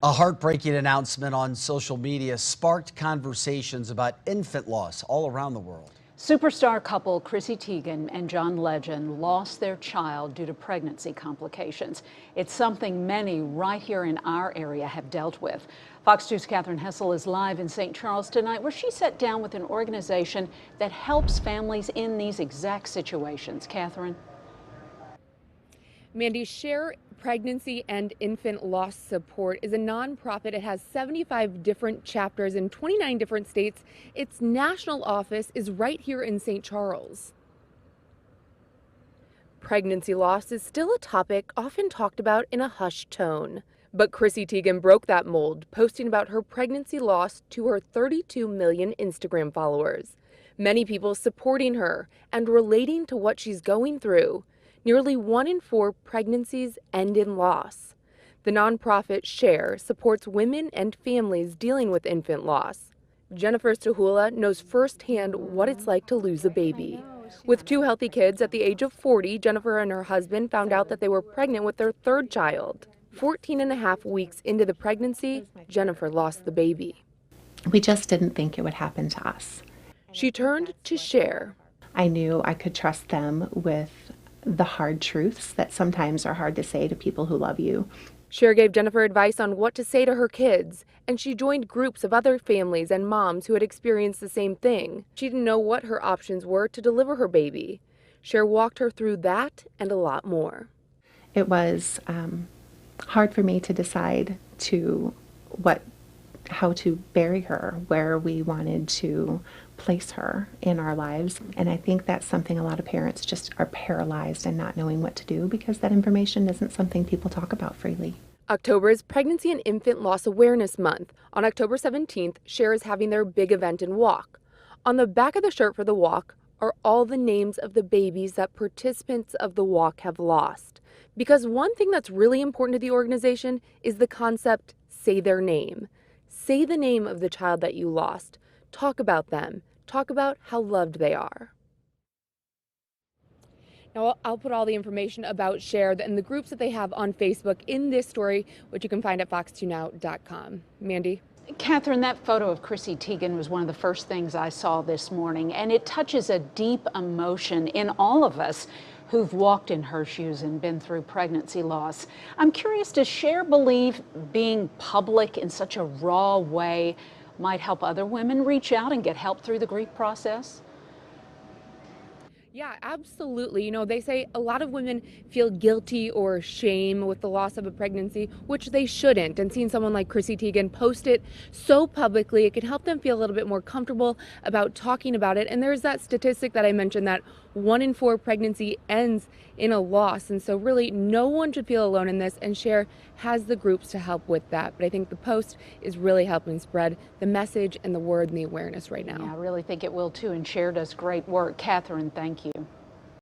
A heartbreaking announcement on social media sparked conversations about infant loss all around the world. Superstar couple Chrissy Teigen and John Legend lost their child due to pregnancy complications. It's something many right here in our area have dealt with. Fox 2's Catherine Hessel is live in St. Charles tonight, where she sat down with an organization that helps families in these exact situations. Catherine. Mandy, Share Pregnancy and Infant Loss Support is a nonprofit. It has 75 different chapters in 29 different states. Its national office is right here in St. Charles. Pregnancy loss is still a topic often talked about in a hushed tone. But Chrissy Teigen broke that mold, posting about her pregnancy loss to her 32 million Instagram followers. Many people supporting her and relating to what she's going through. Nearly 1 in 4 pregnancies end in loss. The nonprofit Share supports women and families dealing with infant loss. Jennifer Stahula knows firsthand what it's like to lose a baby. With 2 healthy kids at the age of 40, Jennifer and her husband found out that they were pregnant with their 3rd child. 14 and a half weeks into the pregnancy, Jennifer lost the baby. We just didn't think it would happen to us. She turned to Share. I knew I could trust them with the hard truths that sometimes are hard to say to people who love you. Share gave Jennifer advice on what to say to her kids, and she joined groups of other families and moms who had experienced the same thing. She didn't know what her options were to deliver her baby. Share walked her through that and a lot more. It was hard for me to decide how to bury her, where we wanted to place her in our lives. And I think that's something a lot of parents just are paralyzed and not knowing what to do, because that information isn't something people talk about freely. October is Pregnancy and Infant Loss Awareness Month. On October 17th, Share is having their big event and walk. On the back of the shirt for the walk are all the names of the babies that participants of the walk have lost. Because one thing that's really important to the organization is the concept, say their name. Say the name of the child that you lost. Talk about them. Talk about how loved they are. Now, I'll put all the information about Share and the groups that they have on Facebook in this story, which you can find at fox2now.com. Mandy? Catherine, that photo of Chrissy Teigen was one of the first things I saw this morning, and it touches a deep emotion in all of us who've walked in her shoes and been through pregnancy loss. I'm curious, does Share believe being public in such a raw way might help other women reach out and get help through the grief process? Yeah, absolutely. You know, they say a lot of women feel guilty or shame with the loss of a pregnancy, which they shouldn't. And seeing someone like Chrissy Teigen post it so publicly, it can help them feel a little bit more comfortable about talking about it. And there's that statistic that I mentioned that 1 in 4 pregnancy ends in a loss. And so really no one should feel alone in this, and Share has the groups to help with that. But I think the post is really helping spread the message and the word and the awareness right now. Yeah, I really think it will too, and Share does great work. Catherine, thank you.